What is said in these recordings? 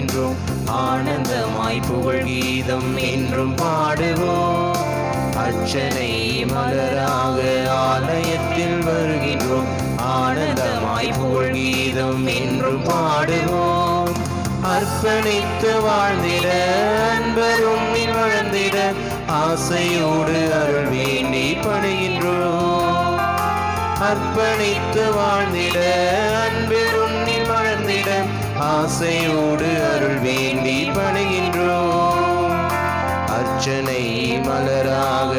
வருகின்றோம். ஆனந்தமாய் புகழ் கீதம் என்றும் பாடுவோம். அர்ச்சனை மலராக ஆலயத்தில் வருகின்றோம். ஆனந்தமாய் புகழ் கீதம் என்றும் பாடுவோம். அர்ப்பணித்து வாழ்ந்திட அன்பரும் வளர்ந்திட ஆசையோடு அருள் வேண்டி படுகின்றோம். அர்ப்பணித்து வாழ்ந்திட அன்பரும் வளர்ந்திட ஆசையோடு அருள் வேண்டி படுகின்றோம். அர்ச்சனை மலராக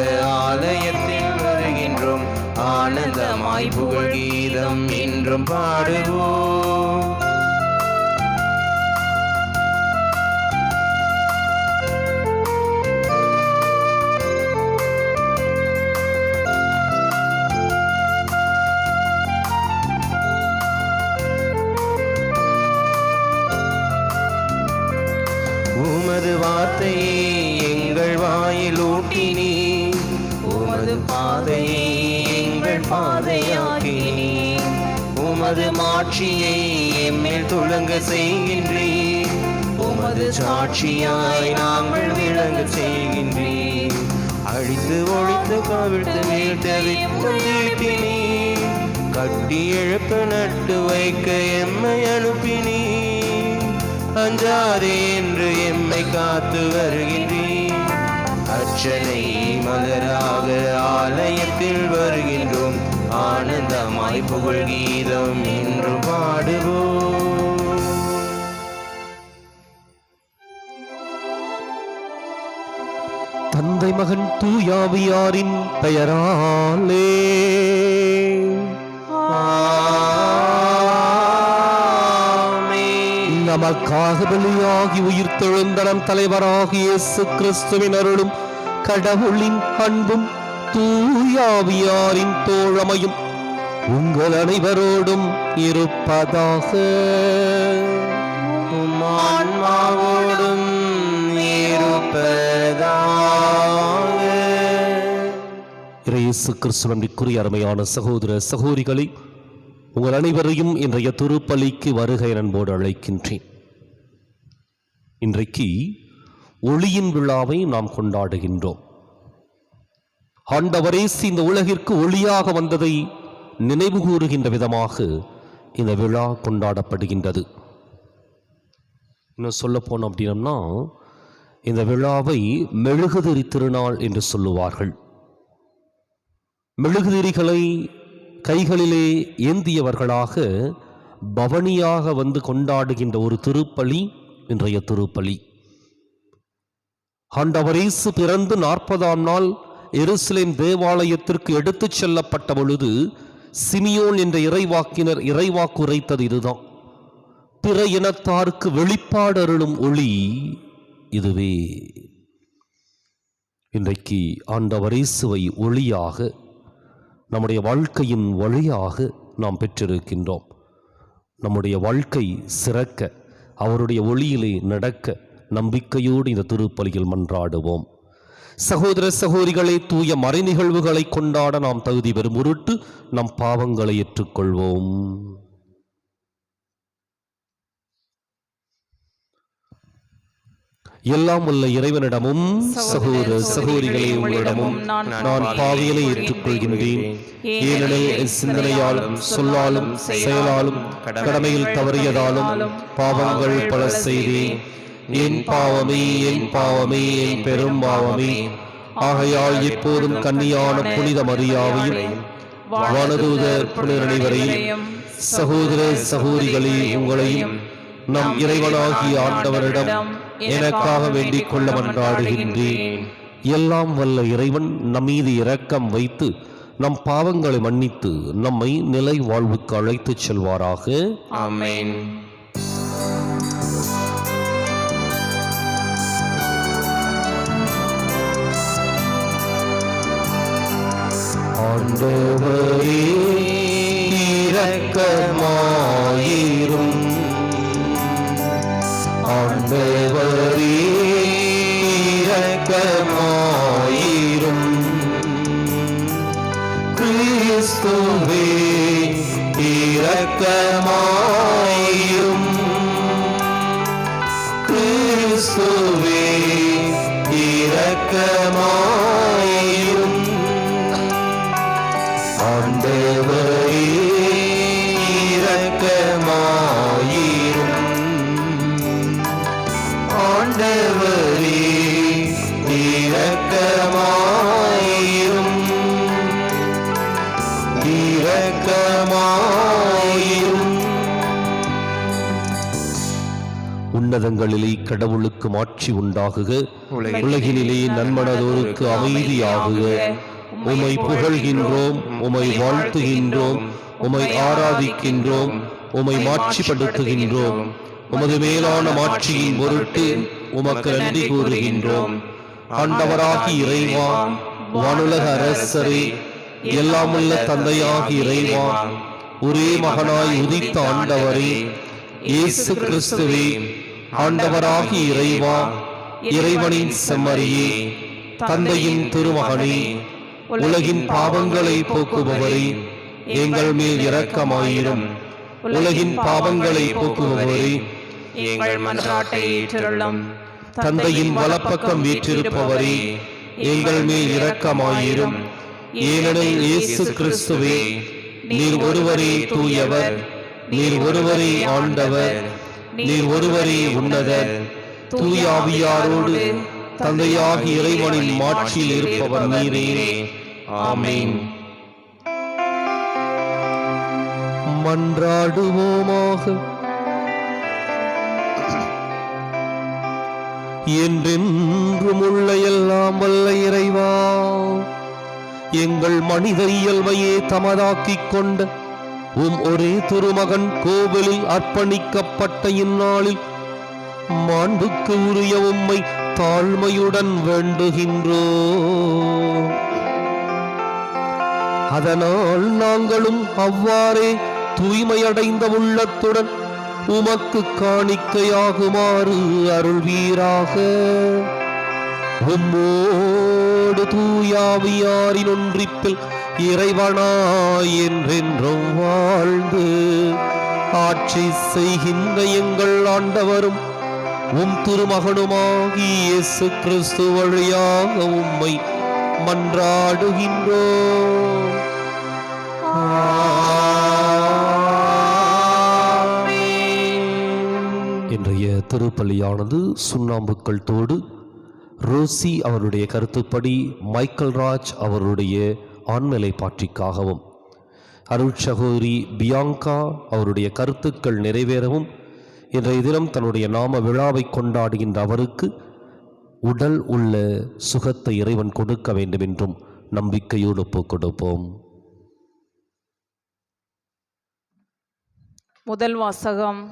ஆலயத்தில் வருகின்றோம். ஆனந்தமாய் புகழ் கீதம் என்றும் பாடுவோம். உமது வார்த்தையை எங்கள் வாயில் ஊட்டினீ, உமது பாதையை எங்கள் பாதையாக்கினீ, உமது மாட்சியை எம்மேல் துளங்க செய்கின்றீ, உமது சாட்சியாய் நாங்கள் விளங்க செய்கின்றீ. அழித்து ஒழித்து கவிழ்த்து வீழ்த்த வித்தம் தீட்டினீ, கட்டி எழுப்ப நட்டு வைக்க எம்மை அனுப்பினீ. அஞ்சாதே என்று எம்மை காத்து வருகின்றீர். அர்ச்சனை மலராக ஆலயத்தில் வருகின்றோம். ஆனந்தமாய் புகழ் கீதம் என்று பாடுவோம். தந்தை மகன் தூயாவியாரின் பெயராலே நமக்காக பலியாகி உயிர் தெழுந்தனம் தலைவராகிய இயேசு கிறிஸ்துவின் அருளும் கடவுளின் அன்பும் தூயாவியாரின் தோழமையும் உங்கள் அனைவரோடும் இருப்பதாக. ஆன்மாவோடும் இருப்பதாக. இயேசு கிறிஸ்துவிற்குரிய அருமையான சகோதர சகோதரிகளை, உங்கள் அனைவரையும் இன்றைய திருப்பலிக்கு வருகை அன்போடு அழைக்கின்றேன். இன்றைக்கு ஒளியின் விழாவை நாம் கொண்டாடுகின்றோம். ஆண்டவர் இயேசு இந்த உலகிற்கு ஒளியாக வந்ததை நினைவு கூறுகின்ற விதமாக இந்த விழா கொண்டாடப்படுகின்றது. இன்னும் சொல்ல போனோம் அப்படின்னா, இந்த விழாவை மெழுகுதிரி திருநாள் என்று சொல்லுவார்கள். மெழுகுதிரிகளை கைகளிலே ஏந்தியவர்களாக பவனியாக வந்து கொண்டாடுகின்ற ஒரு திருப்பலி இன்றைய திருப்பலி. ஆண்டவர் இயேசு பிறந்து 40ஆம் நாள் எருசலேம் தேவாலயத்திற்கு எடுத்துச் செல்லப்பட்ட பொழுது சிமியோன் என்ற இறைவாக்கினர் இறைவாக்கு உரைத்தது இதுதான்: பிற இனத்தாருக்கு வெளிப்பாடு அருளும் ஒளி இதுவே. இன்றைக்கு ஆண்டவர் இயேசுவை ஒளியாக, நம்முடைய வாழ்க்கையின் வழியாக நாம் பெற்றிருக்கின்றோம். நம்முடைய வாழ்க்கை சிறக்க, அவருடைய ஒளியிலே நடக்க நம்பிக்கையோடு இந்த திருப்பலியில் மன்றாடுவோம். சகோதர சகோதரிகளை, தூய மறை நிகழ்வுகளை கொண்டாட நாம் தகுதி பெறும் பொருட்டு நம் பாவங்களை ஏற்றுக்கொள்வோம். எல்லாம் உள்ள இறைவனிடமும் சகோதர சகோதரிகளே உங்களிடமும் நான் பாவியலை ஏற்றுக்கொள்கின்றேன். ஏனெனில் சிந்தனையாலும் சொல்லாலும் செயலாலும் கடமையில் தவறியதாலும் பாவங்கள் பல செய்தேன். என் பாவமே, என் பாவமே, என் பெரும் பாவமே. ஆகையால் எப்போதும் கன்னியான புனித மரியாவையும் வானதூதர் புனிதர் அனைவரையும் சகோதர சகோதரிகளே உங்களையும் நம் இறைவனாகிய ஆண்டவரிடம் எனக்காக வேண்டிக் கொள்ள மன்றாடுகின்றேன். எல்லாம் வல்ல இறைவன் நம்மீது இரக்கம் வைத்து நம் பாவங்களை மன்னித்து நம்மை நிலை வாழ்வுக்கு அழைத்துச் செல்வாராக. ஆமென். ஆண்டவரே இரக்கமாயிரும். ஆண்டவரே இரக்கமாயிரும். கிறிஸ்துவே இரக்கமாயிரும். இரக்கமாயிரும். ஆண்டவரே இரக்கமாயிரும். ஆண்டவரே இரக்கமாயிரும். இரக்கமாயிரும். உன்னதங்களிலே கடவுளுக்கு மாட்சி உண்டாகுக, உலகினிலே நன்மனதோருக்கு அமைதியாகுக. உமை புகழ்கின்றோம், உமை வாழ்த்துகின்றோம், உமை ஆராதிக்கின்றோம், உமை மாட்சிப்படுத்துகின்றோம். உமது மேலான மாட்சியின் பொருட்டு உமக்கு நன்றி கூறுகின்றோம். ஆண்டவராகி இறைவா, வானுலக அரசரே, எல்லாமுள்ள தந்தையாகி இறைவா, ஒரே மகனாய் உதித்த ஆண்டவரே, இயேசு கிறிஸ்துவே, ஆண்டவராகி இறைவா, இறைவனின் செம்மறியே, தந்தையின் திருமகனே, உலகின் பாவங்களை போக்குபவரே, எங்கள் மேல் இரக்கமாயிரும். உலகின் பாவங்களை போக்குபவரே, எங்கள் மன்றாட்டை ஏற்றருளும். தந்தையின் வலப்பக்கம் வீற்றிருப்பவரே, எங்கள் மேல் இரக்கமாயிரும். ஏனெனில் இயேசு கிறிஸ்துவே, நீர் ஒருவரே தூயவர், நீர் ஒருவரே ஆண்டவர், நீர் ஒருவரே உன்னதர். தூய ஆவியாரோடு தந்தையாகி இறைவனின் மாட்சியில் இருப்பவர் நீரே. ஆமென். மன்றாடுவோமாக. என்றென்றும் உள்ள எல்லாம் வல்ல இறைவா, எங்கள் மனித இயல்பையே தமதாக்கிக் கொண்ட ஒரே திருமகன் கோவிலில் அர்ப்பணிக்கப்பட்ட இந்நாளில் மாண்புக்கு உரிய உம்மை தாழ்மையுடன் வேண்டுகின்றோம். அதனால் நாங்களும் அவ்வாறே தூய்மையடைந்த உள்ளத்துடன் உமக்கு காணிக்கையாகுமாறு அருள்வீராக. உம்மோடு தூயாவியாரின் ஒன்றிப்பில் இறைவனாய் என்றென்றும் வாழ்ந்து ஆட்சி செய்கின்ற எங்கள் ஆண்டவரும் உம் திருமகனுமாகி இயேசு கிறிஸ்து வழியாக உம்மை மன்றாடுகின்றோம். இன்றைய திருப்பலியானது சுண்ணாம்புக்கள் தோடு ரோசி அவருடைய கருத்துப்படி மைக்கேல் ராஜ் அவருடைய ஆண்மலை பாற்றிக்காகவும், அருட்சகோதரி பியாங்கா அவருடைய கருத்துக்கள் நிறைவேறவும் இன்றைய தினம் தன்னுடைய நாம விழாவை கொண்டாடுகின்ற அவருக்கு உடல் உள்ள சுகத்தை இறைவன் கொடுக்க வேண்டும் என்றும் நம்பிக்கையோடு ஒப்புக் கொடுப்போம். முதல் வாசகம்.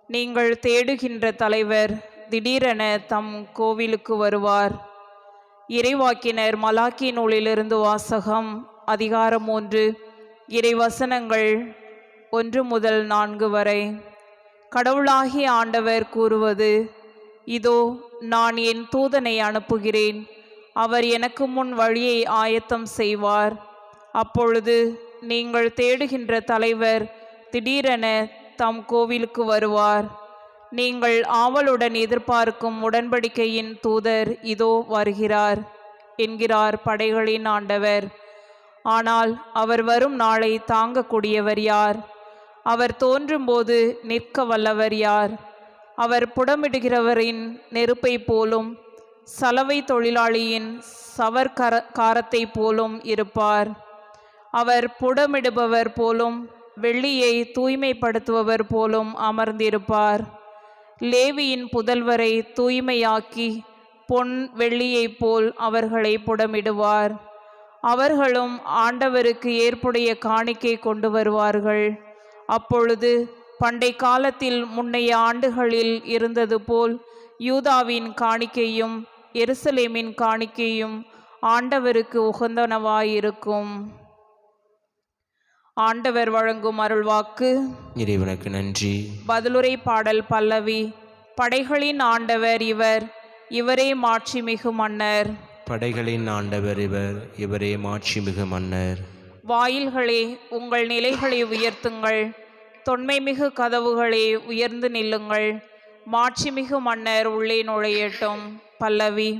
நீங்கள் தேடுகின்ற தலைவர் திடீரென தம் கோவிலுக்கு வருவார். இறைவாக்கினர் மலாக்கி நூலிலிருந்து வாசகம். அதிகாரம் 3, இறைவசனங்கள் 1 முதல் 4 வரை. கடவுளாகிய ஆண்டவர் கூறுவது: இதோ நான் என் தூதனை அனுப்புகிறேன், அவர் எனக்கு முன் வழியை ஆயத்தம் செய்வார். அப்பொழுது நீங்கள் தேடுகின்ற தலைவர் திடீரென தம் கோவிலுக்கு வருவார். நீங்கள் ஆவலுடன் எதிர்பார்க்கும் உடன்படிக்கையின் தூதர் இதோ வருகிறார் என்கிறார் படைகளின் ஆண்டவர். ஆனால் அவர் வரும் நாளை தாங்கக்கூடியவர் யார்? அவர் தோன்றும்போது நிற்க வல்லவர் யார்? அவர் புடமிடுகிறவரின் நெருப்பை போலும் சலவை தொழிலாளியின் சவர்காரத்தை போலும் இருப்பார். அவர் புடமிடுபவர் போலும் வெள்ளியை தூய்மைப்படுத்துபவர் போலும் அமர்ந்திருப்பார். லேவியின் புதல்வரை தூய்மையாக்கி பொன் வெள்ளியைப் போல் அவர்களை புடமிடுவார். அவர்களும் ஆண்டவருக்கு ஏற்புடைய காணிக்கை கொண்டு வருவார்கள். அப்பொழுது பண்டை காலத்தில் முன்னைய ஆண்டுகளில் இருந்தது போல் யூதாவின் காணிக்கையும் எருசலேமின் காணிக்கையும் ஆண்டவருக்கு உகந்தனவாயிருக்கும். ஆண்டவர் வழங்கும் அருள்வாக்கு. இறைவனுக்கு நன்றி. பதிலுரை பாடல் பல்லவி. படைகளின் ஆண்டவர் இவர், இவரே மாட்சிமிகு மன்னர். படைகளின் ஆண்டவர் இவர், இவரே மாட்சிமிகு மன்னர். வாயில்களே உங்கள் நிலைகளை உயர்த்துங்கள், தொன்மைமிகு கதவுகளே உயர்ந்து நில்லுங்கள், மாட்சிமிகு மன்னர் உள்ளே நுழையட்டும். பல்லவி.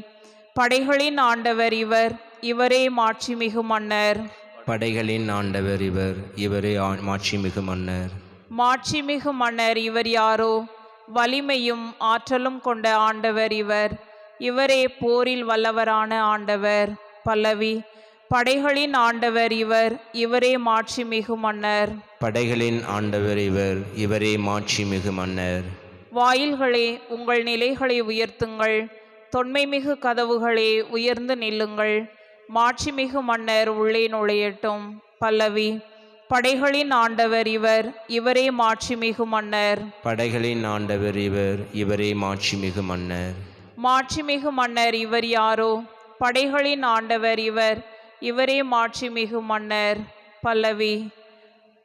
படைகளின் ஆண்டவர் இவர், இவரே மாட்சிமிகு மன்னர். படைகளின் ஆண்டவர் இவர், இவரே மாட்சிமிகு மன்னர். மாட்சிமிகு மன்னர் இவர் யாரோ? வலிமையும் ஆற்றலும் கொண்ட ஆண்டவர் இவர், இவரே போரில் வல்லவரான ஆண்டவர். பல்லவி. படைகளின் ஆண்டவர் இவர், இவரே மாட்சிமிகு மன்னர். படைகளின் ஆண்டவர் இவர், இவரே மாட்சிமிகு மன்னர். வாயில்களே, உங்கள் நிலைகளை உயர்த்துங்கள். தொன்மைமிகு கதவுகளே, உயர்ந்து நில்லுங்கள். மாட்சிமிகு மன்னர் உள்ளே நுழையட்டும். பல்லவி. படைகளின் ஆண்டவர் இவர், இவரே மாட்சிமிகு மன்னர். படைகளின் ஆண்டவர் இவர், இவரே மாட்சிமிகு மன்னர். மாட்சிமிகு மன்னர் இவர் யாரோ? படைகளின் ஆண்டவர் இவர், இவரே மாட்சிமிகு மன்னர். பல்லவி.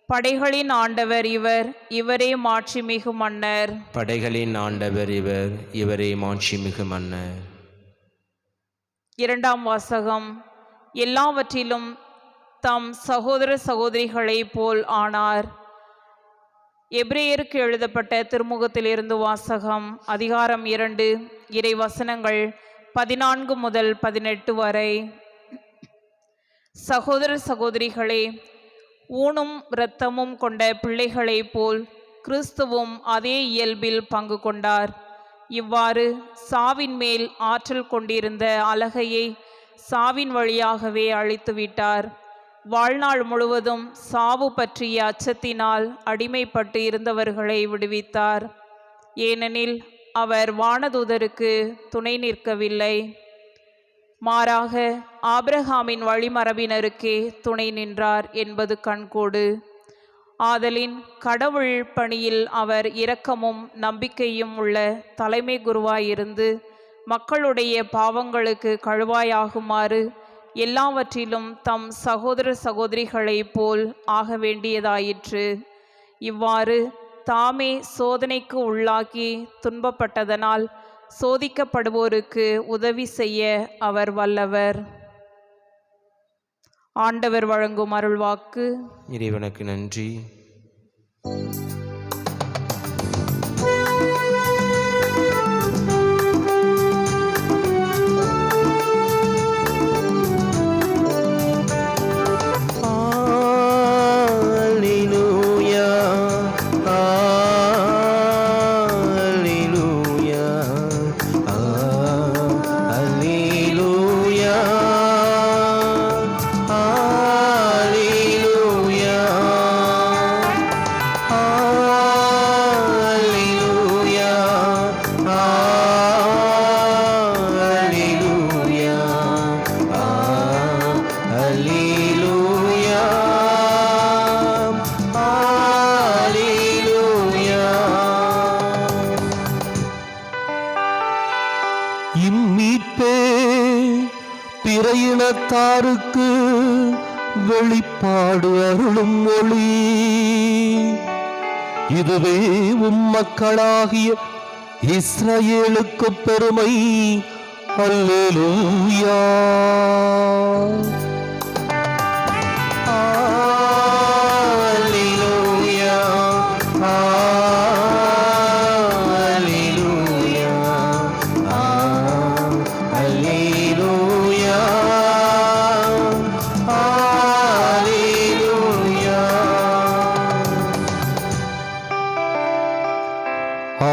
படைகளின் ஆண்டவர் இவர், இவரே மாட்சிமிகு மன்னர். படைகளின் ஆண்டவர் இவர், இவரே மாட்சிமிகு மன்னர். இரண்டாம் வாசகம். எல்லாவற்றிலும் தம் சகோதர சகோதரிகளைப் போல் ஆனார். எபிரேயருக்கு எழுதப்பட்ட திருமுகத்திலிருந்து வாசகம். அதிகாரம் 2, இறை வசனங்கள் 14 முதல் 18 வரை. சகோதர சகோதரிகளே, ஊனும் இரத்தமும் கொண்ட பிள்ளைகளைப் போல் கிறிஸ்துவும் அதே இயல்பில் பங்கு கொண்டார். இவ்வாறு சாவின் மேல் ஆற்றல் கொண்டிருந்த அலகையை சாவின் வழியாகவே அழித்துவிட்டார். வாழ்நாள் முழுவதும் சாவு பற்றிய அச்சத்தினால் அடிமைப்பட்டு இருந்தவர்களை விடுவித்தார். ஏனெனில் அவர் வானதூதருக்கு துணை நிற்கவில்லை, மாறாக ஆபிரகாமின் வழிமரபினருக்கே துணை நின்றார் என்பது கண்கூடு. ஆதலின் கடவுள் பணியில் அவர் இரக்கமும் நம்பிக்கையும் உள்ள தலைமை குருவாயிருந்து மக்களுடைய பாவங்களுக்கு கழுவாயாகுமாறு எல்லாவற்றிலும் தம் சகோதர சகோதரிகளைப் போல் ஆக வேண்டியதாயிற்று. இவ்வாறு தாமே சோதனைக்கு உள்ளாக்கி துன்பப்பட்டதனால் சோதிக்கப்படுவோருக்கு உதவி செய்ய அவர் வல்லவர். ஆண்டவர் வழங்கும் அருள்வாக்கு. இறைவனுக்கு நன்றி. இறையினத்தாருக்கு வெளிப்பாடு அருளும் ஒளி, இதுவே மக்களாகிய இஸ்ரவேலுக்கு பெருமை. அல்லேலூயா.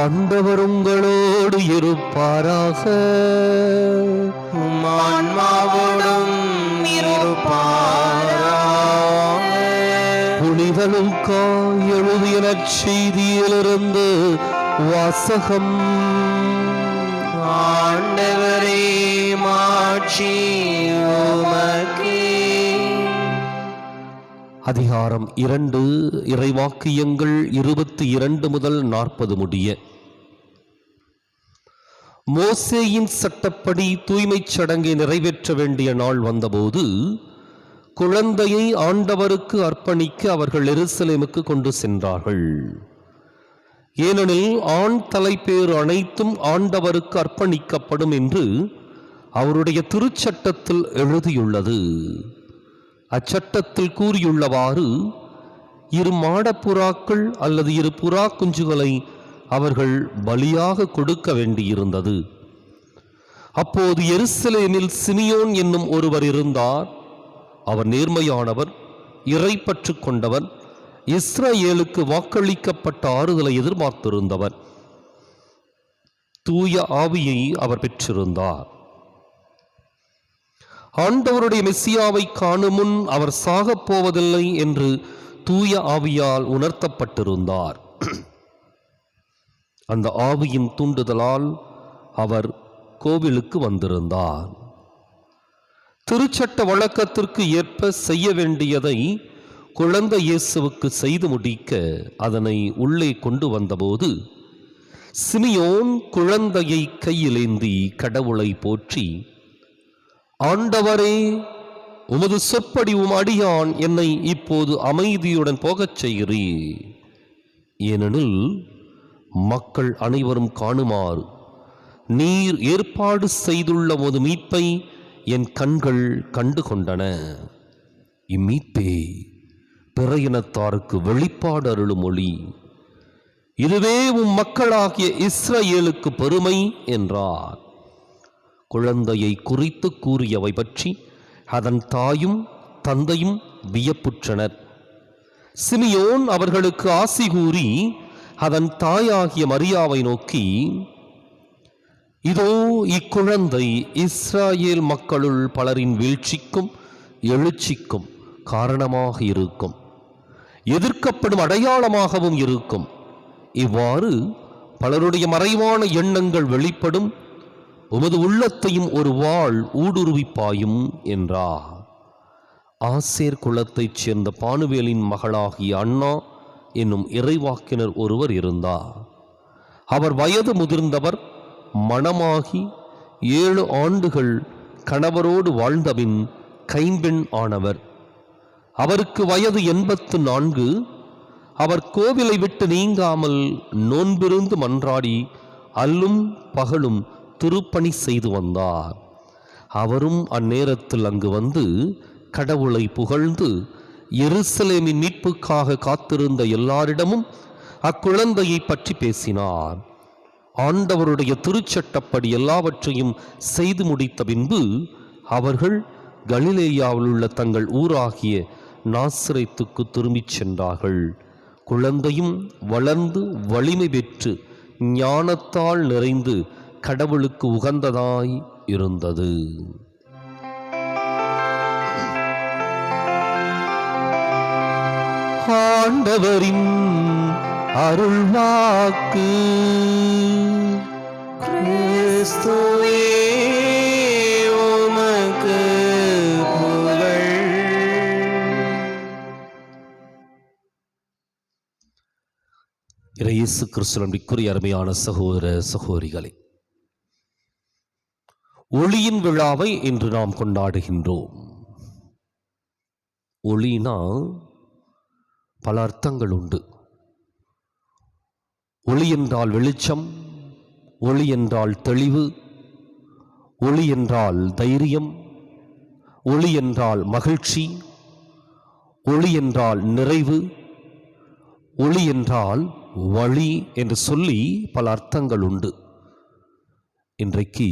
ஆண்டவர் உங்களோடு இருப்பாராக. ஆன்மாவோடும் இருப்பாராக. புனித லூக்கா எழுதிய நற்செய்தியிலிருந்து வாசகம். ஆண்டவரே, மாட்சி உமக்கே. அதிகாரம் 2, இறைவாக்கியங்கள் 22 முதல் 40 முடிய. மோசேயின் சட்டப்படி தூய்மைச் சடங்கை நிறைவேற்ற வேண்டிய நாள் வந்தபோது குழந்தையை ஆண்டவருக்கு அர்ப்பணிக்க அவர்கள் எருசலேமுக்கு கொண்டு சென்றார்கள். ஏனெனில் ஆண் தலைப்பேறு அனைத்தும் ஆண்டவருக்கு அர்ப்பணிக்கப்படும் என்று அவருடைய திருச்சட்டத்தில் எழுதியுள்ளது. அச்சட்டத்தில் கூறியுள்ளவாறு 2 மாடப்புறாக்கள் அல்லது 2 புறா குஞ்சுகளை அவர்கள் பலியாக கொடுக்க வேண்டியிருந்தது. அப்போது எருசலேமில் சிமியோன் என்னும் ஒருவர் இருந்தார். அவர் நேர்மையானவர், இறைப்பற்று கொண்டவர், இஸ்ரவேலுக்கு வாக்களிக்கப்பட்ட ஆறுதலை எதிர்பார்த்திருந்தவர். தூய ஆவியை அவர் பெற்றிருந்தார். ஆண்டவருடைய மெசியாவை காணும் முன் அவர் சாகப் போவதில்லை என்று தூய ஆவியால் உணர்த்தப்பட்டிருந்தார். அந்த ஆவியின் தூண்டுதலால் அவர் கோவிலுக்கு வந்திருந்தார். திருச்சட்ட வழக்கத்திற்கு ஏற்ப செய்ய வேண்டியதை குழந்தை இயேசுவுக்கு செய்து முடிக்க அதனை உள்ளே கொண்டு வந்தபோது சிமியோன் குழந்தையை கையிலேந்தி கடவுளை போற்றி, ஆண்டவரே, உமது சொற்படி அடியான் என்னை இப்போது அமைதியுடன் போகச் செய்கிறீர். ஏனெனில் மக்கள் அனைவரும் காணுமாறு நீர் ஏற்பாடு செய்துள்ள உமது மீட்பை என் கண்கள் கண்டு கொண்டன. இம்மீட்பே பிற இனத்தாருக்கு வெளிப்பாடு அருளும் ஒளி. இதுவே உம் மக்களாகிய இஸ்ரவேலுக்கு பெருமை என்றார். குழந்தையை குறித்து கூறியவை பற்றி அதன் தாயும் தந்தையும் வியப்புற்றனர். சிமியோன் அவர்களுக்கு ஆசி கூறி அதன் தாயாகிய மரியாவை நோக்கி, இதோ இக்குழந்தை இஸ்ராயேல் மக்களுள் பலரின் வீழ்ச்சிக்கும் எழுச்சிக்கும் காரணமாக இருக்கும், எதிர்க்கப்படும் அடையாளமாகவும் இருக்கும். இவ்வாறு பலருடைய மறைவான எண்ணங்கள் வெளிப்படும். உமது உள்ளத்தையும் ஒரு வாள் ஊடுருவிப்பாயும் என்றார். ஆசேர் குலத்தைச் சேர்ந்த பானுவேலின் மகளாகிய அண்ணா என்னும் இறைவாக்கினர் ஒருவர் இருந்தார். அவர் வயது முதிர்ந்தவர், மணமாகி 7 ஆண்டுகள் கணவரோடு வாழ்ந்தபின் கைம்பெண் ஆனவர். அவருக்கு வயது 84. அவர் கோவிலை விட்டு நீங்காமல் நோன்பிருந்து மன்றாடி அல்லும் பகலும் திருப்பணி செய்து வந்தார். அவரும் அந்நேரத்தில் அங்கு வந்து கடவுளை புகழ்ந்து எருசலேமின் மீட்புக்காக காத்திருந்த எல்லாரிடமும் அக்குழந்தையை பற்றி பேசினார். ஆண்டவருடைய திருச்சட்டப்படி எல்லாவற்றையும் செய்து முடித்த பின்பு அவர்கள் கலிலேயாவில் உள்ள தங்கள் ஊராகிய நாசரேத்துக்கு திரும்பிச் சென்றார்கள். குழந்தையும் வளர்ந்து வலிமை பெற்று ஞானத்தால் நிறைந்து கடவுளுக்கு உகந்ததாய் இருந்தது. ஆண்டவரின் அருள்வாக்கு. கிறிஸ்துவே உமக்கு புகழ். இயேசு கிறிஸ்துவின் அருமையான சகோதர சகோதரிகளே, ஒளியின் விழாவை இன்று நாம் கொண்டாடுகின்றோம். ஒளினா பல அர்த்தங்கள் உண்டு. ஒளி என்றால் வெளிச்சம், ஒளி என்றால் தெளிவு, ஒளி என்றால் தைரியம், ஒளி என்றால் மகிழ்ச்சி, ஒளி என்றால் நிறைவு, ஒளி என்றால் வழி என்று சொல்லி பல அர்த்தங்கள் உண்டு. இன்றைக்கு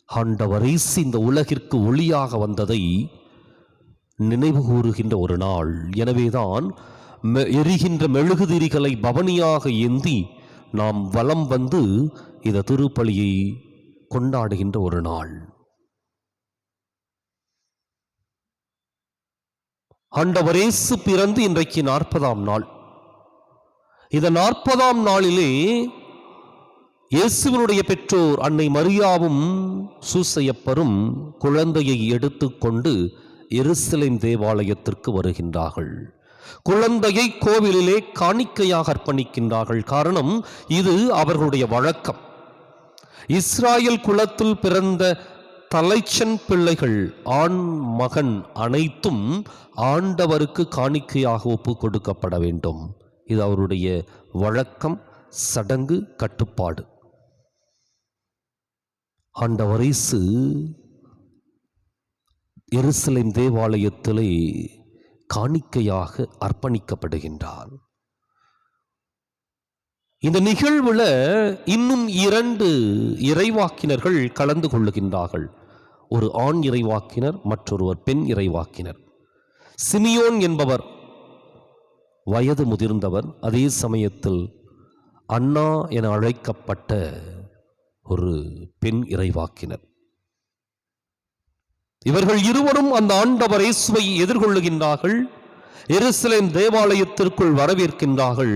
ஆண்டவர் இயேசு இந்த உலகிற்கு ஒளியாக வந்ததை நினைவு கூறுகின்ற ஒரு நாள். எனவேதான் எரிகின்ற மெழுகுதிரிகளை பவனியாக ஏந்தி நாம் வலம் வந்து இந்த திருப்பலியை கொண்டாடுகின்ற ஒரு நாள். ஆண்டவர் இயேசு பிறந்து இன்றைக்கு 40ஆம் நாள். இந்த 40ஆம் நாளிலே இயேசுவினுடைய பெற்றோர் அன்னை மரியாவும் சூசையப்பரும் குழந்தையை எடுத்துக்கொண்டு எருசலேம் தேவாலயத்திற்கு வருகின்றார்கள். குழந்தையை கோவிலிலே காணிக்கையாக அர்ப்பணிக்கின்றார்கள். காரணம், இது அவர்களுடைய வழக்கம். இஸ்ராயல் குலத்தில் பிறந்த தலைச்சன் பிள்ளைகள், ஆண் மகன் அனைத்தும் ஆண்டவருக்கு காணிக்கையாக ஒப்பு கொடுக்கப்பட வேண்டும். இது அவருடைய வழக்கம், சடங்கு, கட்டுப்பாடு. ஆண்டவர் இயேசு எருசலேம் தேவாலயத்திலே காணிக்கையாக அர்ப்பணிக்கப்படுகின்றார். இந்த நிகழ்வுல இன்னும் 2 இறைவாக்கினர்கள் கலந்து கொள்ளுகின்றார்கள். ஒரு ஆண் இறைவாக்கினர், மற்றொருவர் பெண் இறைவாக்கினர். சிமியோன் என்பவர் வயது முதிர்ந்தவர், அதே சமயத்தில் அன்னா என அழைக்கப்பட்ட ஒரு பெண் இறைவாக்கினர். இவர்கள் இருவரும் அந்த ஆண்டவர் இயேசுவை எதிர்கொள்ளுகின்றார்கள். எருசலேம் தேவாலயத்திற்குள் வரவேற்கின்றார்கள்.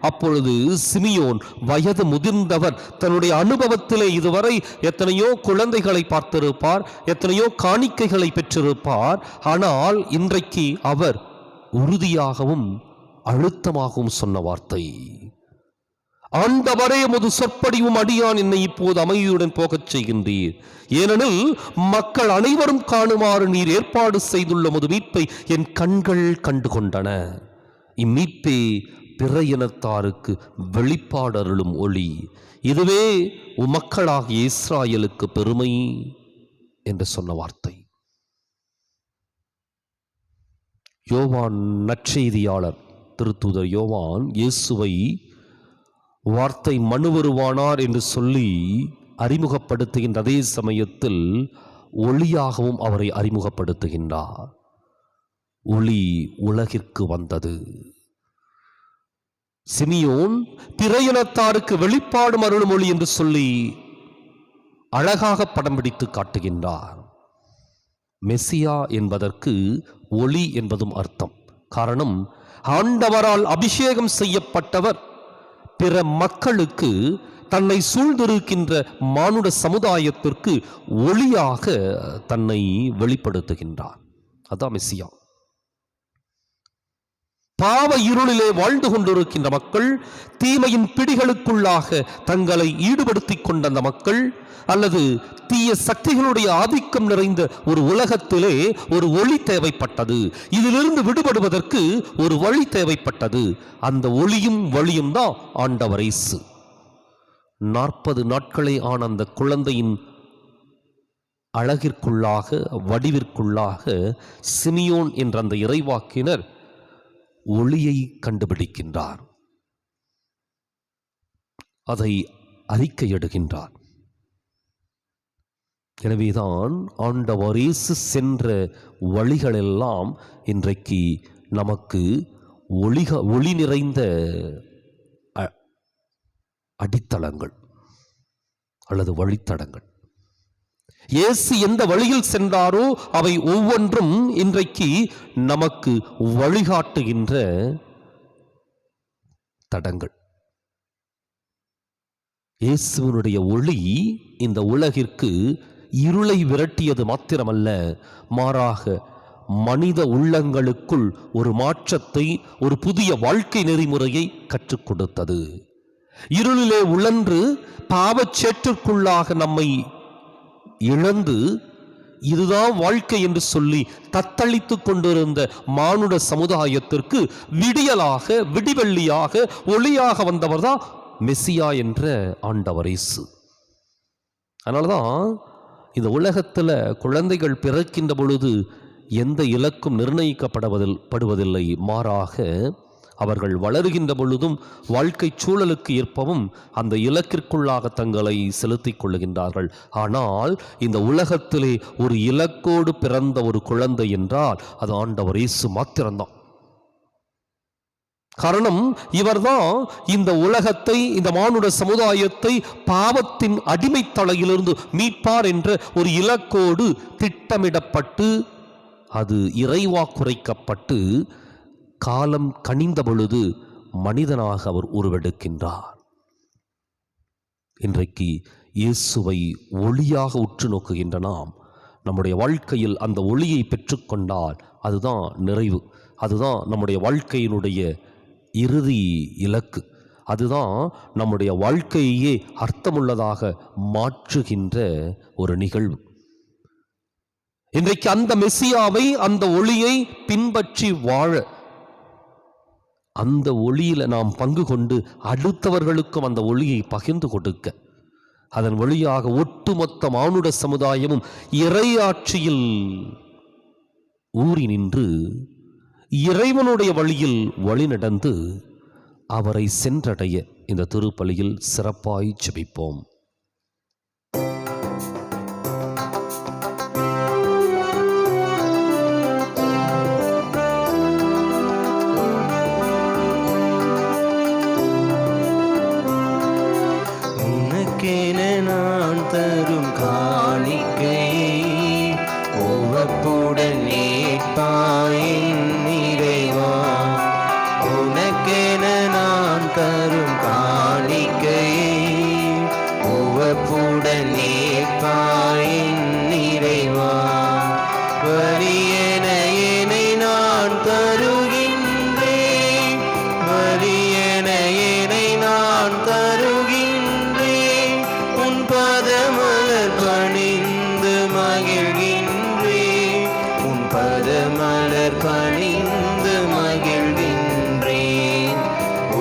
அப்பொழுது சிமியோன் வயது முதிர்ந்தவர், தன்னுடைய அனுபவத்திலே இதுவரை எத்தனையோ குழந்தைகளை பார்த்திருப்பார், எத்தனையோ காணிக்கைகளை பெற்றிருப்பார். ஆனால் இன்றைக்கு அவர் உறுதியாகவும் அழுத்தமாகவும் சொன்ன வார்த்தை, ஆண்டவரே உமது சொற்படியும் அடியான் என்னை இப்போது அமைதியுடன் போகச் செய்கின்றீர். ஏனெனில் மக்கள் அனைவரும் காணுமாறு நீர் ஏற்பாடு செய்துள்ள உமது மீட்பை என் கண்கள் கண்டு கொண்டன. இம்மீட்பே பிற இனத்தாருக்கு வெளிப்பாடருளும் ஒளி. இதுவே மக்களாகிய இஸ்ராயலுக்கு பெருமை என்று சொன்ன வார்த்தை. யோவான் நற்செய்தியாளர் திருத்தூதர் யோவான் இயேசுவை வார்த்தை மனுவருவானார் என்று சொல்லி அறிமுகப்படுத்துகின்ற அதே சமயத்தில் ஒளியாகவும் அவரை அறிமுகப்படுத்துகின்றார். ஒளி உலகிற்கு வந்தது. சிமியோன் பிற இனத்தாருக்கு வெளிப்பாடும் அருளும் ஒளி என்று சொல்லி அழகாக படம் பிடித்து காட்டுகின்றார். மெசியா என்பதற்கு ஒளி என்பதும் அர்த்தம். காரணம், ஆண்டவரால் அபிஷேகம் செய்யப்பட்டவர் பிற மக்களுக்கு, தன்னை சூழ்ந்திருக்கின்ற மானுட சமுதாயத்திற்கு ஒளியாக தன்னை வெளிப்படுத்துகின்றார். அதான் மெசியா. பாவ இருளிலே வாழ்ந்து கொண்டிருக்கின்ற மக்கள், தீமையின் பிடிகளுக்குள்ளாக தங்களை ஈடுபடுத்திக் கொண்ட அந்த மக்கள், அல்லது தீய சக்திகளுடைய ஆதிக்கம் நிறைந்த ஒரு உலகத்திலே ஒரு ஒளி தேவைப்பட்டது. இதிலிருந்து விடுபடுவதற்கு ஒரு வழி தேவைப்பட்டது. அந்த ஒளியும் வழியும் தான் ஆண்டவர் இயேசு. 40 நாட்களே ஆன அந்த குழந்தையின் அழகிற்குள்ளாக, வடிவிற்குள்ளாக சிமியோன் என்ற அந்த இறைவாக்கினர் ஒளியை கண்டுபிடிக்கின்றார். அதை அறிக்கையிடுகின்றார். எனவேதான் ஆண்டவர் இயேசு சென்ற வழிகளெல்லாம் இன்றைக்கு நமக்கு ஒளி நிறைந்த அடித்தளங்கள் அல்லது வழித்தடங்கள். இயேசு எந்த வழியில் சென்றாரோ அவை ஒவ்வொன்றும் இன்றைக்கு நமக்கு வழிகாட்டுகின்ற தடங்கள். இயேசுவினுடைய ஒளி இந்த உலகிற்கு இருளை விரட்டியது மாத்திரமல்ல, மாறாக மனித உள்ளங்களுக்குள் ஒரு மாற்றத்தை, ஒரு புதிய வாழ்க்கை நெறிமுறையை கற்றுக் கொடுத்தது. இருளிலே உழன்று பாவச்சேற்றிற்குள்ளாக நம்மை இழந்து இதுதான் வாழ்க்கை என்று சொல்லி தத்தளித்துக் கொண்டிருந்த மானுட சமுதாயத்திற்கு விடியலாக, விடிவெள்ளியாக, ஒளியாக வந்தவர் தான் மெசியா என்ற ஆண்டவர் இயேசு. அதனால்தான் இந்த உலகத்தில் குழந்தைகள் பிறக்கின்ற பொழுது எந்த இலக்கும் நிர்ணயிக்கப்படுவதில்லை. மாறாக அவர்கள் வளருகின்ற பொழுதும் வாழ்க்கை சூழலுக்கு ஏற்பவும் அந்த இலக்கிற்குள்ளாக தங்களை செலுத்திக் கொள்ளுகின்றார்கள். ஆனால் இந்த உலகத்திலே ஒரு இலக்கோடு பிறந்த ஒரு குழந்தை என்றால் அது ஆண்டவர் இயேசு மாத்திரம்தான். காரணம், இவர்தான் இந்த உலகத்தை, இந்த மானுட சமுதாயத்தை பாவத்தின் அடிமை தலையிலிருந்து மீட்பார் என்ற ஒரு இலக்கோடு திட்டமிடப்பட்டு அது இறைவாக்குரைக்கப்பட்டு காலம் கனிந்த பொழுது மனிதனாக அவர் உருவெடுக்கின்றார். இன்றைக்கு இயேசுவை ஒளியாக உற்று நோக்குகின்ற நாம் நம்முடைய வாழ்க்கையில் அந்த ஒளியை பெற்றுக்கொண்டால் அதுதான் நிறைவு, அதுதான் நம்முடைய வாழ்க்கையினுடைய இறுதி இலக்கு, அதுதான் நம்முடைய வாழ்க்கையே அர்த்தமுள்ளதாக மாற்றுகின்ற ஒரு நிகழ்வு. இன்றைக்கு அந்த மெசியாவை, அந்த ஒளியை பின்பற்றி வாழ, அந்த ஒளியில நாம் பங்கு கொண்டு அடுத்தவர்களுக்கும் அந்த ஒளியை பகிர்ந்து கொடுக்க, அதன் வழியாக ஒட்டுமொத்த மானுட சமுதாயமும் இறையாட்சியில் ஊறி நின்று இறைவனுடைய வழியில் வழி நடந்து அவரை சென்றடைய இந்த திருப்பலியில் சிறப்பாய் ஜெபிப்போம். உனக்கென நான் தரும் காணிக்கை உவப்புடன் ஏற்பாயின் நிறைவா. உனக்கென நான் தரும் காணிக்கை உவப்புடன் ஏற்பாயின் நிறைவா. வலியென என்னை நான் தருகின்றேன், வலியென என்னை நான் தருகின்றேன். உன் பதமலர் பணிந்து மகிழ்கின்றேன், உன் பதமலர் பணிந்து மகிழ்கின்றேன்.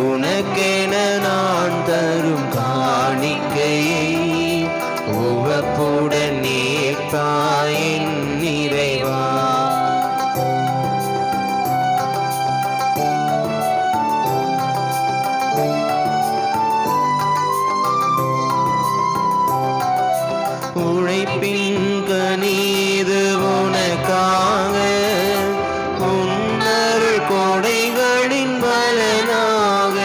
உனக்கென நான் தரும் காணிக்கையை உவப்புடன் ஏற்பாயின் நிறைவா. உழைப்பின் கனிது உனக்காக, உன்னருள் கொடைகளின் பலனாக.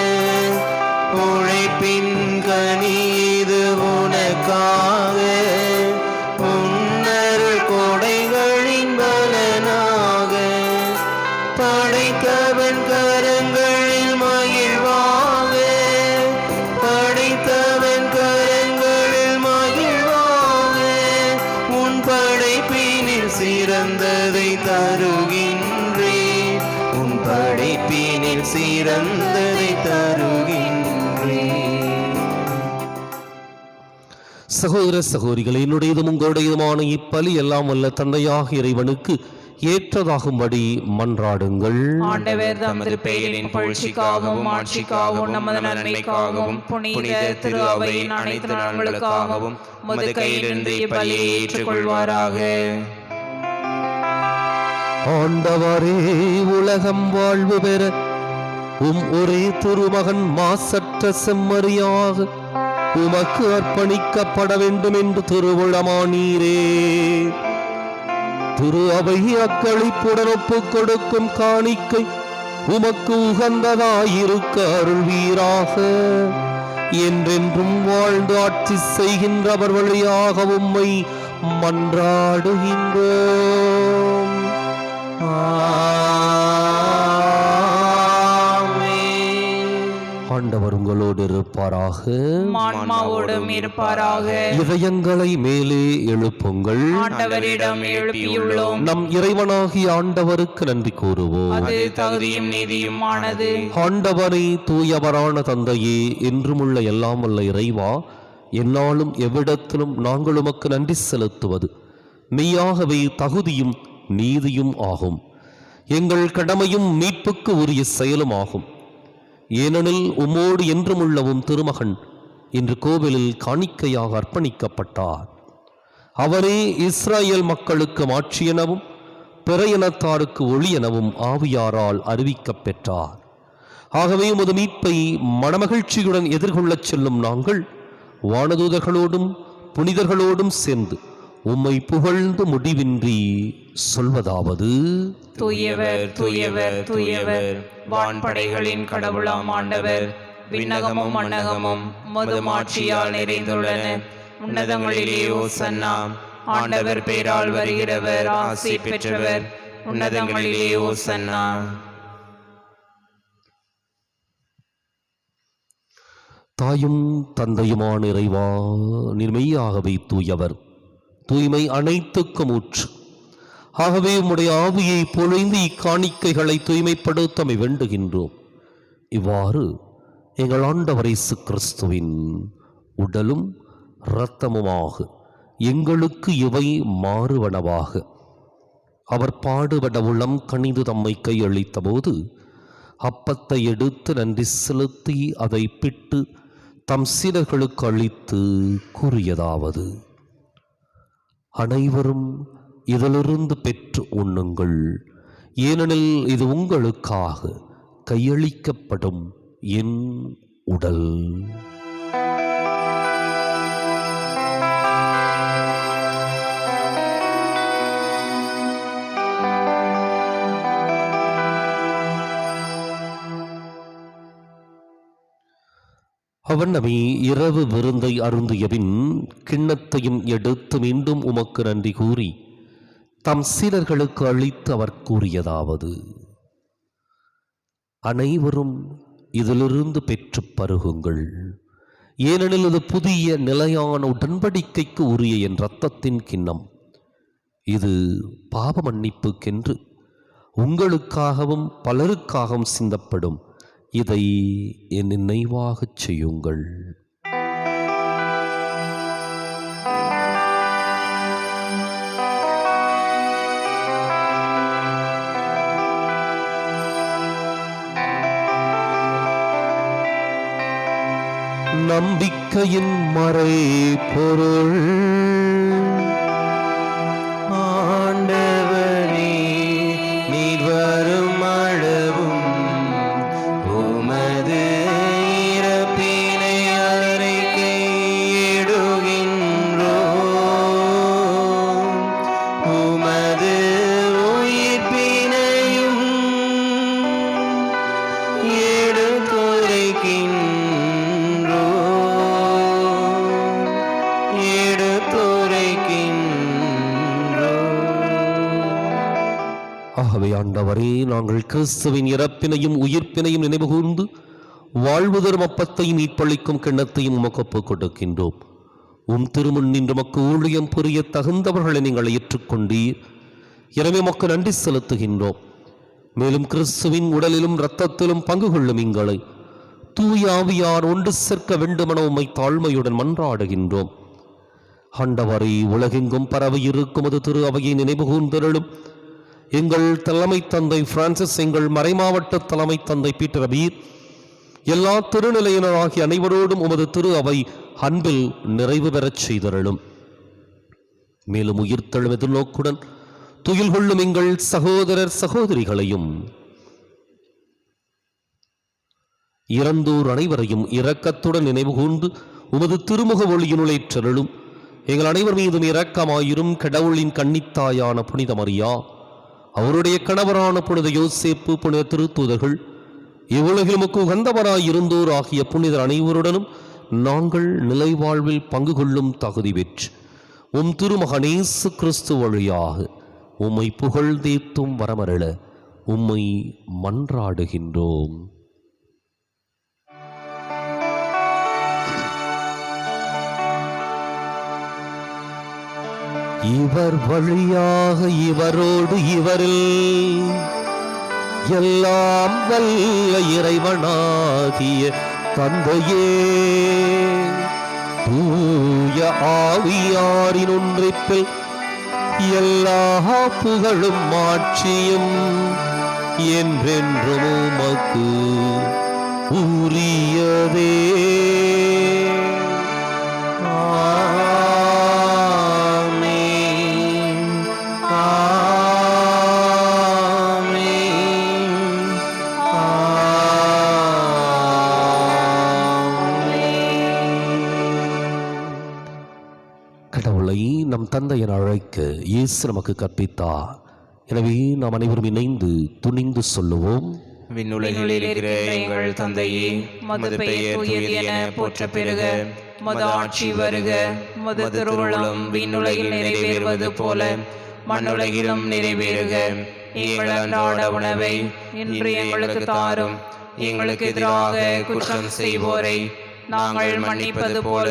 உழைப்பின் கனிது உனக்காக, உன்னருள் கொடைகளின் பலனாக. படைத்தவன் கரங்களில் மகிழ்வாக, படைத்தவன் கரங்களில் மகிழ்வாக. உன் படைப்பினில் சிறந்ததை தருகின்றேன், உன் படைப்பினில் சிறந்ததை தருகின்றேன். சகோதர சகோதரிகள், என்னுடையதும் உங்களுடையதுமான இப்பலி எல்லாம் வல்ல தந்தையாக இறைவனுக்கு ஏற்றதாகும்படி மன்றாடுங்கள். ஆண்டவர் தமது பெயரின் புகழ்ச்சிக்காகவும் ஆட்சிக்காகவும் நமது நன்மைக்காகவும் புனித திரு அவையின் அனைத்து நலன்களுக்காகவும் உமது கையிலிருந்து இப்பலியை ஏற்றுக்கொள்வாராக. ஆண்டவரே, உலகம் வாழ்வு பெற ஒரே திருமகன் மாசற்ற செம்மறியாக உமக்கு அர்ப்பணிக்கப்பட வேண்டும் என்று திருவுளமானீரே. திரு அவை அக்களிப்புடன் ஒப்புக் கொடுக்கும் காணிக்கை உமக்கு உகந்ததாயிருக்க அருள்வீராக. என்றென்றும் வாழ்ந்து ஆட்சி செய்கின்றவர் வழியாக உம்மை மன்றாடுகின்றோம். ஆண்டவர் உங்களோடு இருப்பாராக, ஆன்மாவோடும் இருப்பாராக. இதயங்களை மேலே எழுப்புங்கள். ஆண்டவரிடம் எழுப்பியுள்ளோம். நம் இறைவனாகிய ஆண்டவருக்கு நன்றி கூறுவோம். அது தகுதியும் நீதியுமானது. ஆண்டவரே, தூயவரான தந்தையே, என்றுமுள்ள எல்லாம் வல்ல இறைவா, எந்நாளும் எவ்விடத்திலும் நாங்கள் உமக்கு நன்றி செலுத்துவது மெய்யாகவே தகுதியும் நீதியும் ஆகும். எங்கள் கடமையும் மீட்புக்கு உரிய செயலும் ஆகும். ஏனெனில் உம்மோடு என்றும் உள்ளவும் திருமகன் இன்று கோவிலில் காணிக்கையாக அர்ப்பணிக்கப்பட்டார். அவரே இஸ்ராயேல் மக்களுக்கு மாட்சி எனவும் பிற இனத்தாருக்கு ஒளி எனவும் ஆவியாரால் அறிவிக்கப் பெற்றார். ஆகவே உமது மீட்பை மனமகிழ்ச்சியுடன் எதிர்கொள்ளச் செல்லும் நாங்கள் வானதூதர்களோடும் புனிதர்களோடும் சேர்ந்து உம்மை புகழ்ந்து முடிவின்றி சொல்வதாவது: தூயவர் தூயவர் தூயவர், வான்படைகளின் கடவுளாம் ஆண்டவர். விண்ணகமும் மண்ணகமும் உமது மாட்சியால் நிறைந்துள்ளன. உன்னதங்களிலே ஓசன்னா. ஆண்டவர் பேரால் வருகிறவர் ஆசி பெற்றவர். உன்னதங்களிலே ஓசன்னா. தாயும் தந்தையுமான இறைவா, நீர் மெய்யாகவே தூயவர், தூய்மை அனைத்துக்கும் ஊற்று. ஆகவே உம்முடைய ஆவியை பொழிந்து இக்காணிக்கைகளை தூய்மைப்படுத்த வேண்டுகின்றோம். இவ்வாறு எங்கள் ஆண்டவர் இயேசு கிறிஸ்துவின் உடலும் இரத்தமுமாக எங்களுக்கு இவை மாறுவனவாக. அவர் பாடுபட உளம் கனிந்து தம்மை கையளித்த போது அப்பத்தை எடுத்து நன்றி செலுத்தி அதை பிட்டு தம் சீடர்களுக்கு அளித்து கூறியதாவது: அனைவரும் இதிலிருந்து பெற்று உண்ணுங்கள், ஏனெனில் இது உங்களுக்காக கையளிக்கப்படும் என் உடல். அவனமே இரவு விருந்தை அருந்தியபின் கிண்ணத்தையும் எடுத்து மீண்டும் உமக்கு நன்றி கூறி தம் சீடர்களுக்கு அளித்து அவர் கூறியதாவது: அனைவரும் இதிலிருந்து பெற்று பருகுங்கள். ஏனெனில் இது புதிய நிலையான உடன்படிக்கைக்கு உரிய என் இரத்தத்தின் கிண்ணம். இது பாவ மன்னிப்புக்கென்று உங்களுக்காகவும் பலருக்காகவும் சிந்தப்படும். இதை என் நினைவாகச் செய்யுங்கள். நம்பிக்கையின் மறைபொருள். ஆண்டவரே, நீர் வரும் அளவும் உமது இறப்பினை அறிக்கையிடுகின்றோம். உமது உயிர்ப்பினையும் ஆகவே ஆண்டவரே, நாங்கள் கிறிஸ்துவின் இறப்பினையும் உயிர்ப்பினையும் நினைவு கூர்ந்து வாழ்வு தரும் அப்பத்தையும் மீட்பளிக்கும் கிண்ணத்தையும் உமக்கு ஒப்புக் கொடுக்கின்றோம். உம் திருமுன் நின்று மக்கு ஊழியம் புரிய தகுந்தவர்களை நீங்கள் ஏற்றுக்கொண்டீர். எனவே மக்கு நன்றி செலுத்துகின்றோம். மேலும் கிறிஸ்துவின் உடலிலும் இரத்தத்திலும் பங்கு கொள்ளும் எங்களை தூய ஆவியார் ஒன்று சேர்க்க வேண்டுமென உம்மை தாழ்மையுடன் மன்றாடுகின்றோம். ஆண்டவரே, உலகெங்கும் பரவி இருக்கும் அது திரு அவையை நினைவு கூர்ந்தருளும். எங்கள் தலைமை தந்தை பிரான்சிஸ், எங்கள் மறைமாவட்ட தலைமை தந்தை பீட்டர் அபீர், எல்லா திருநிலையினராகிய அனைவரோடும் உமது திரு அவை அன்பில் நிறைவு பெறச் செய்தருளும். மேலும் உயிர்த்தெழும் எதிர்நோக்குடன் துயில் கொள்ளும் எங்கள் சகோதரர் சகோதரிகளையும் இறந்தோர் அனைவரையும் இரக்கத்துடன் நினைவு கூர்ந்து உமது திருமுக ஒளியினுளேற்றருளும். எங்கள் அனைவர் மீதும் இரக்கமாயிரும். கடவுளின் கன்னித்தாயான புனித மரியா, அவருடைய கணவரான புனித யோசேப்பு, புனித திருத்தூதர்கள், இவ்வுலகில் உமக்கு உகந்தவராய் இருந்தோர் ஆகிய புனிதர் அனைவருடனும் நாங்கள் நிலைவாழ்வில் பங்கு கொள்ளும் தகுதி பெற்று உம் திருமகன் இயேசு கிறிஸ்து வழியாக உம்மை புகழ்ந்தேத்தும் வரமருள உம்மை மன்றாடுகின்றோம். இவர் வழியாக இவரோடு இவரில் எல்லாம் வல்ல இறைவனாகிய தந்தையே, தூய ஆவியாரின் ஒன்றிப்பில் எல்லா புகழும் ஆட்சியும் என்றென்றும் உமக்கு உரியதே. கடவுளை நம் தந்தை என அழைக்க இயேசு நமக்கு கற்பித்தார். எனவே நாம் அனைவரும் இணைந்து துணிந்து சொல்லுவோம்: விண்ணுலகில் இருக்கிற எங்கள் தந்தையே, உமது பெயர் தூயது என போற்ற பெறுக. உமது ஆட்சி வருக. உமது திருவுளம் விண்ணுலகில் நிறைவேறுவது போல மண்ணுலகிலும் நிறைவேறுக. எங்கள் அன்றாட உணவை இன்று எங்களுக்கு தாரும். எங்களுக்கு எதிராக குற்றம் செய்வோரை நாங்கள் மன்னிப்பது போல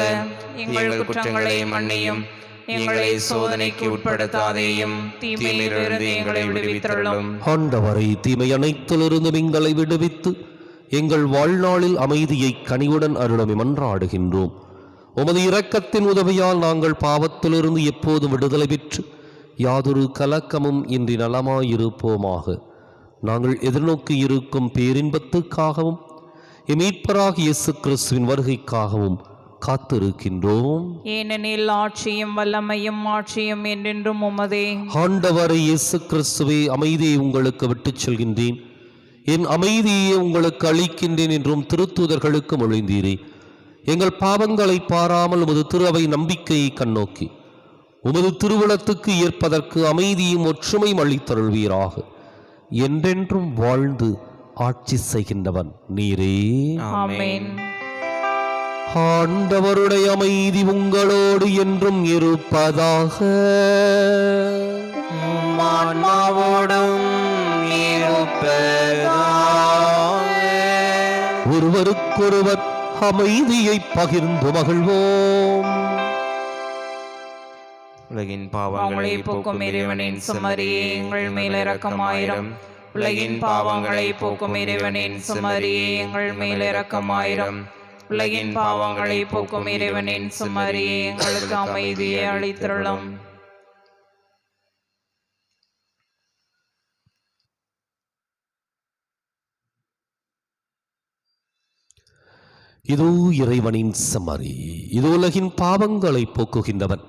எங்கள் குற்றங்களை மன்னியும். எங்களை சோதனைக்கு உட்படுத்தாதேயும், தீமையிலிருந்து எங்களை விடுவித்தருளும். ஆண்டவரை, தீமை அனைத்திலிருந்தும் எங்களை விடுவித்து எங்கள் வாழ்நாளில் அமைதியை கனிவுடன் அருளமை மன்றாடுகின்றோம். உமது இரக்கத்தின் உதவியால் நாங்கள் பாவத்திலிருந்து எப்போதும் விடுதலை பெற்று யாதொரு கலக்கமும் இன்றி நலமாயிருப்போமாக. நாங்கள் எதிர்நோக்கி இருக்கும் பேரின்பத்துக்காகவும் மீட்பராக இயேசு கிறிஸ்துவின் வருகைக்காகவும் காத்திருக்கின்றோம். ஏனெனில் ஆட்சியும் வல்லமையும் ஆட்சியும் என்றென்றும் உமதே. ஆண்டவரை இயேசு கிறிஸ்துவே, அமைதியை உங்களுக்கு விட்டுச் செல்கின்றேன், என் அமைதியை உங்களுக்கு அளிக்கின்றேன் என்றும் திருத்தூதர்களுக்கு மொழிந்தீரே. எங்கள் பாவங்களை பாராமல் உமது திரு அவை நம்பிக்கையை கண்ணோக்கி உமது திருவுளத்துக்கு ஏற்பதற்கு அமைதியும் ஒற்றுமையும் அளித்தருள்வீராக. என்றென்றும் வாழ்ந்து ஆட்சி செய்கின்றவன் நீரே. ஆமென். ஆண்டவருடைய அமைதி உங்களோடு என்றும் இருப்பதாக. ஆன்மாவோடும் இருப்பதாக. ஒருவருக்கொருவர் அமைதியை பகிர்ந்து மகிழ்வோம். உலகின் பாவங்களை பாவங்களை போக்கும் இறைவனின் சுமரியே எங்கள் மேல் இரக்கமாயிரம். உலகின் பாவங்களை போக்கும் இறைவனின் சுமரியே எங்கள் மேல் இரக்கமாயிரம். உலகின் பாவங்களை போக்கும் இறைவனின் சுமரியே எங்களுக்கு அமைதியை அளித்தருளும். இதோ இறைவனின் செம்மறி, இது உலகின் பாவங்களை போக்குகின்றவன்.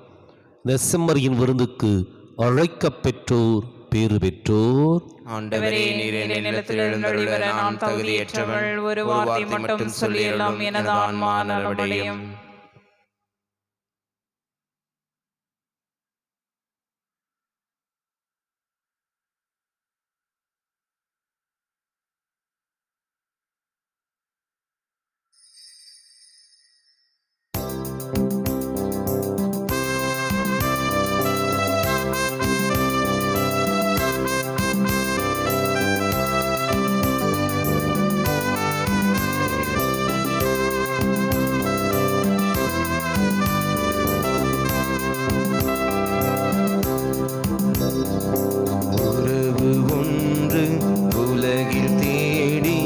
இந்த செம்மறியின் விருந்துக்கு அழைக்கப் பெற்றோர் பேறு பெற்றோர். ஆண்டவரே, நீர் என் நிலத்தில் எழுந்தருள நான் தகுதியற்றவள். ஒரு வார்த்தை மட்டும் சொல்லியெல்லாம் எனது ஆன்மா நலமடையும். உறவு ஒன்று உலகில் தேடி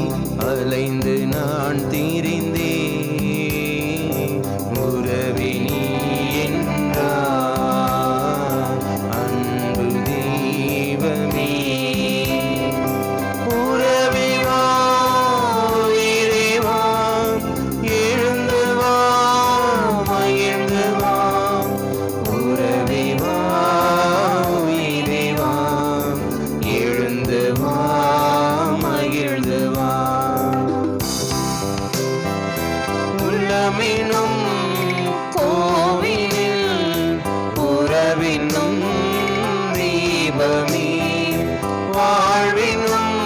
அலைந்து நான் திரிந்தேன். உறவே நீ என்றார் அன்பு தெய்வமே. உறவே வா இறைவா, எழுந்து வா மகிழ்ந்து வா. உறவே வா இறைவா, எழுந்து வா மகிழ்ந்து வா. உள்ளமெனும் கோவிலில் உறவினும் தீபமே. வாழ்வினும்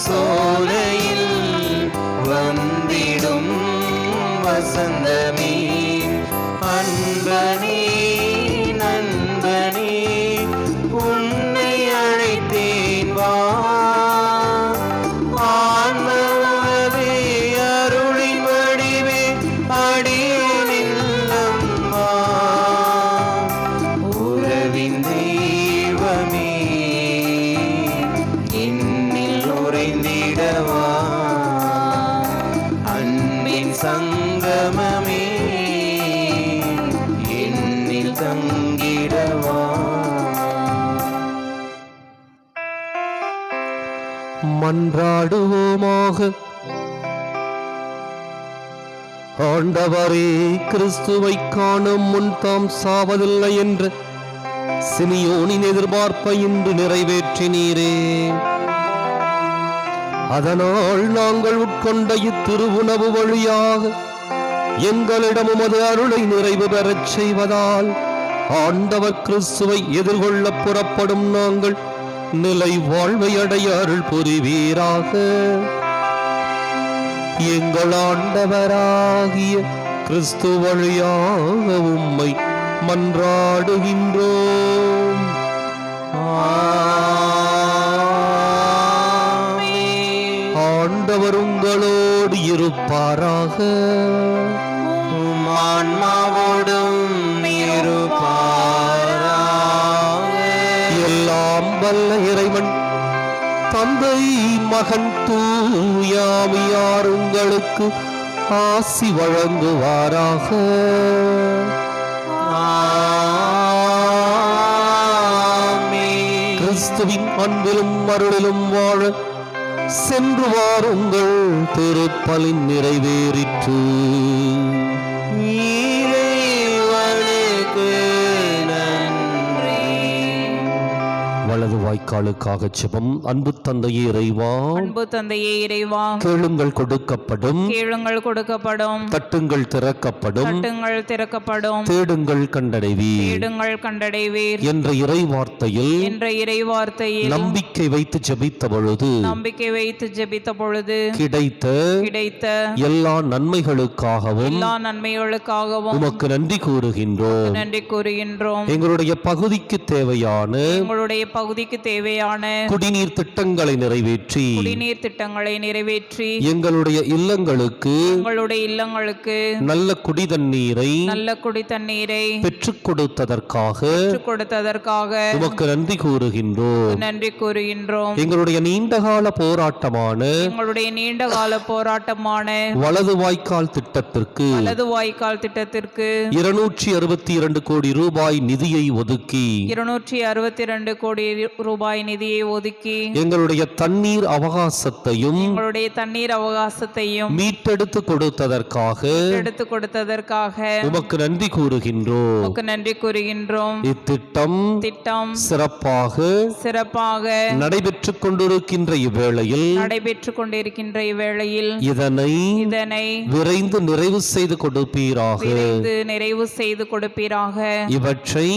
சோலையில் வந்திடும் வசந்தமே. அன்பனே நண்பனே, உன்னை அழைத்தேன் வா. ஆன்மவே அருளின் வடிவே, அடியேனில்லம் வா. உறவின் தெய்வமே, என்னில் உறைந்திடவா. அன்பின் சங்கமமே, என்னில் தங்கிடவா. மன்றாடுவோமாக. ஆண்டவரே, கிறிஸ்துவை காணும் முன் தாம் சாவதில்லை என்ற சிமியோனின் எதிர்பார்ப்பை இன்று நிறைவேற்றினீரே. அதனால் நாங்கள் உட்கொண்ட இத்திருவுணவு வழியாக எங்களிடம் உமது அருளை நிறைவு பெறச் செய்வதால் ஆண்டவர் கிறிஸ்துவை எதிர்கொள்ள புறப்படும் நாங்கள் நிலை வாழ்வை அடைய அருள் புரிவீராக. எங்கள் ஆண்டவராகிய கிறிஸ்து வழியாக உம்மை மன்றாடுகின்றோம். ஆண்டவர் உங்களோடு இருப்பாராக. உம் ஆன்மாவோடும் இருப்பாராக. எல்லாம் வல்ல இறைவன் தந்தை மகன் தூயாவியார் உங்களுக்கு ஆசி வழங்குவாராக. ஆமென். கிறிஸ்துவின் அன்பிலும் அருளிலும் வாழ சென்று வாருங்கள். திருப்பலின் நிறைவேறிற்று. இறைவனுக்கு நன்றி. வலது வாய்க்காலுக்காக ஜெபம். அன்பு தந்தையே இறைவா, அன்பு தந்தையே இறைவா, கேளுங்கள் கொடுக்கப்படும், கேளுங்கள் கொடுக்கப்படும், தட்டுங்கள் திறக்கப்படும், தட்டுங்கள் திறக்கப்படும், தேடுங்கள் கண்டடைவீர் தேடுங்கள் கண்டடைவீர் என்ற இறை வார்த்தையில் என்ற இறை வார்த்தையில் நம்பிக்கை வைத்து ஜெபித்த பொழுது நம்பிக்கை வைத்து ஜெபித்த பொழுது கிடைத்த எல்லா நன்மைகளுக்காகவும் எல்லா நன்மைகளுக்காகவும் உமக்கு நன்றி கூறுகின்றோம். நன்றி கூறுகின்றோம். எங்களுடைய பகுதிக்கு தேவையான எங்களுடைய பகுதிக்கு தேவையான குடிநீர் திட்டங்களை நிறைவேற்றி குடிநீர் திட்டங்களை நிறைவேற்றி எங்களுடைய இல்லங்களுக்கு நல்ல குடி தண்ணீரை பெற்றுக் கொடுத்ததற்காக உமக்கு நன்றி கூறுகின்றோம். எங்களுடைய நீண்டகால போராட்டமான வலது வாய்க்கால் திட்டத்திற்கு 262 கோடி ரூபாய் நிதியை ஒதுக்கி 262 கோடி ரூபாய் நிதியை ஒதுக்கி எங்களுடைய தண்ணீர் அவகாசத்தையும் மீட்டெடுத்து கொடுத்ததற்காக உமக்கு நன்றி கூறுகின்றோம். இத்திட்டம் சிறப்பாக நடைபெற்றுக் கொண்டிருக்கின்ற இவ்வேளையில் இதனை விரைந்து நிறைவு செய்து கொடுப்பீராக. இவற்றை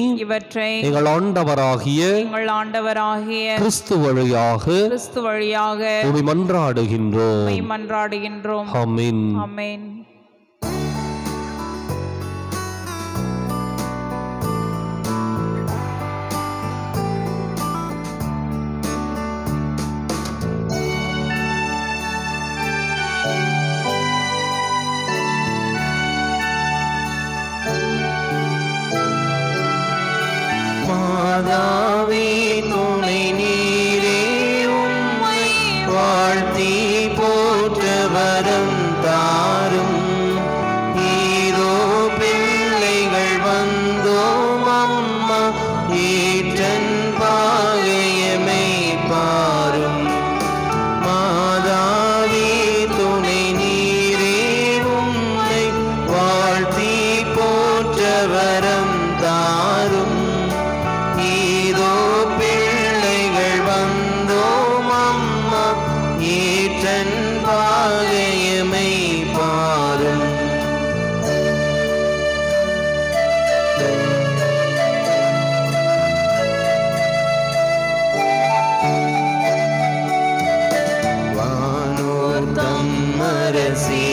எங்கள் ஆண்டவராகிய கிறிஸ்து வழியாக உம்மை மன்றாடுகின்றோம். ஆமென். மாதாவே துணை நீரே, உம்மை வாழ்த்தி போற்ற வரம் தாரும். ஈரோ பிள்ளைகள் வந்தோம் அம்மா, ஈற்றன் பாகையமை பாரும். மாதாவே துணை நீரே, உம்மை வாழ்த்தி போற்ற வரம் தாரும். ஈதோ பிள்ளைகள் வந்தோம் அம்மா, ஈற்றன் பாகையமை பாரும். வானோர் தம் அரசே